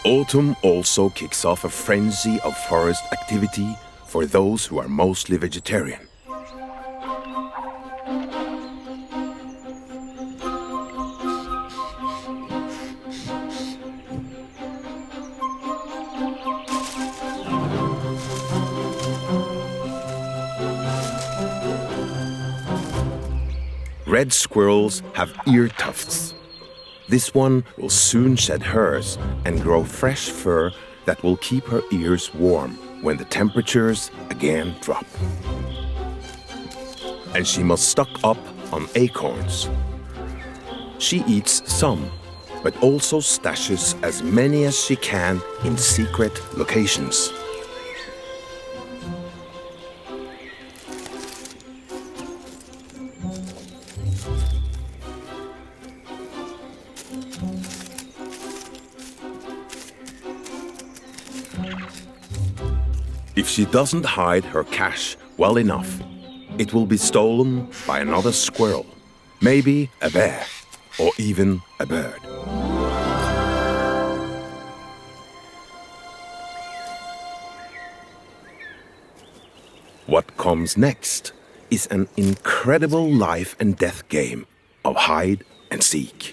Autumn also kicks off a frenzy of forest activity for those who are mostly vegetarian. Red squirrels have ear tufts. This one will soon shed hers and grow fresh fur that will keep her ears warm when the temperatures again drop. And she must stock up on acorns. She eats some, but also stashes as many as she can in secret locations. If she doesn't hide her cache well enough, it will be stolen by another squirrel, maybe a bear, or even a bird. What comes next is an incredible life and death game of hide and seek.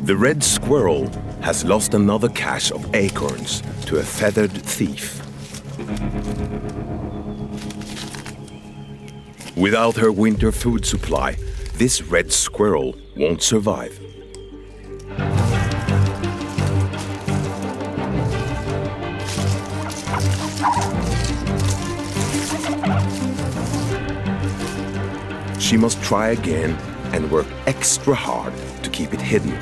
The red squirrel has lost another cache of acorns to a feathered thief. Without her winter food supply, this red squirrel won't survive. She must try again and work extra hard to keep it hidden.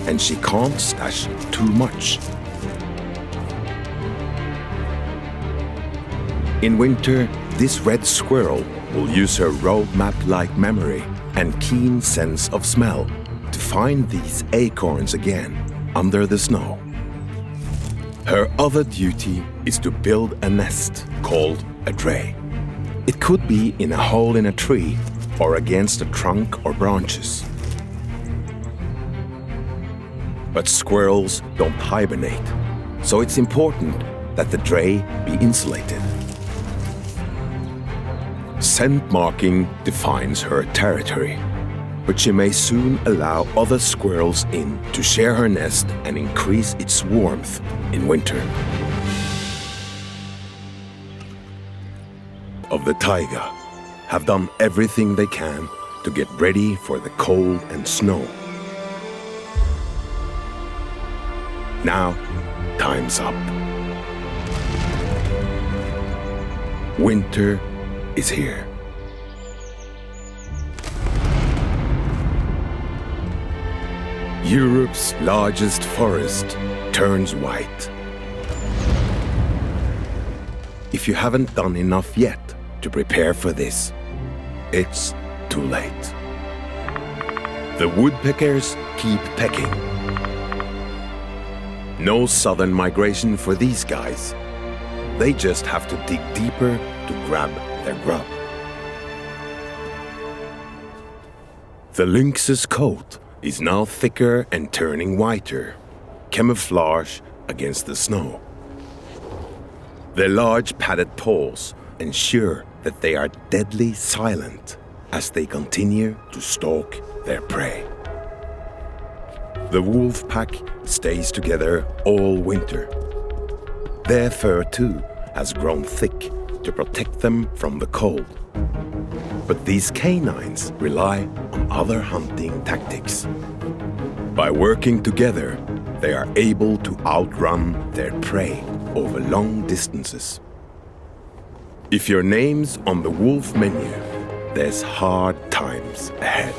And she can't stash too much. In winter, this red squirrel will use her roadmap-like memory and keen sense of smell to find these acorns again under the snow. Her other duty is to build a nest called a dray. It could be in a hole in a tree or against a trunk or branches. But squirrels don't hibernate, so it's important that the dray be insulated. Scent marking defines her territory, but she may soon allow other squirrels in to share her nest and increase its warmth in winter. Of the Taiga have done everything they can to get ready for the cold and snow. Now, time's up. Winter is here. Europe's largest forest turns white. If you haven't done enough yet to prepare for this, it's too late. The woodpeckers keep pecking. No southern migration for these guys. They just have to dig deeper to grab their grub. The lynx's coat is now thicker and turning whiter, camouflage against the snow. Their large padded paws ensure that they are deadly silent as they continue to stalk their prey. The wolf pack stays together all winter. Their fur too has grown thick to protect them from the cold. But these canines rely on other hunting tactics. By working together, they are able to outrun their prey over long distances. If your name's on the wolf menu, there's hard times ahead.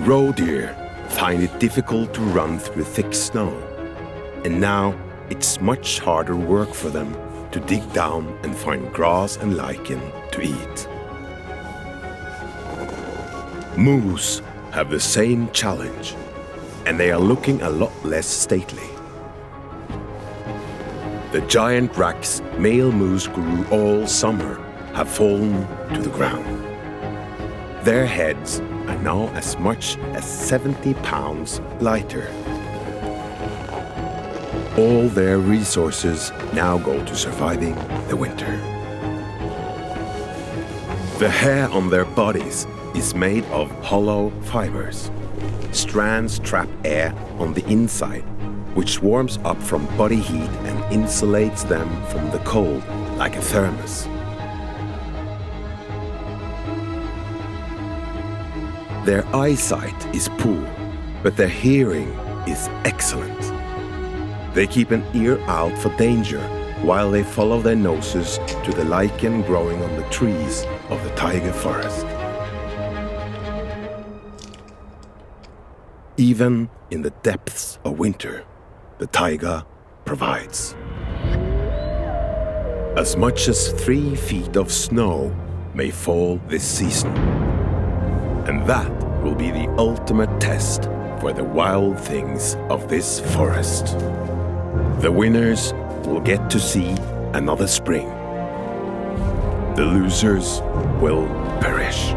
Roe deer find it difficult to run through thick snow, and now it's much harder work for them to dig down and find grass and lichen to eat. Moose have the same challenge, and they are looking a lot less stately. The giant racks male moose grew all summer have fallen to the ground. Their heads are now as much as 70 pounds lighter. All their resources now go to surviving the winter. The hair on their bodies is made of hollow fibers. Strands trap air on the inside, which warms up from body heat and insulates them from the cold like a thermos. Their eyesight is poor, but their hearing is excellent. They keep an ear out for danger while they follow their noses to the lichen growing on the trees of the Taiga forest. Even in the depths of winter, the Taiga provides. As much as 3 feet of snow may fall this season. And that will be the ultimate test for the wild things of this forest. The winners will get to see another spring. The losers will perish.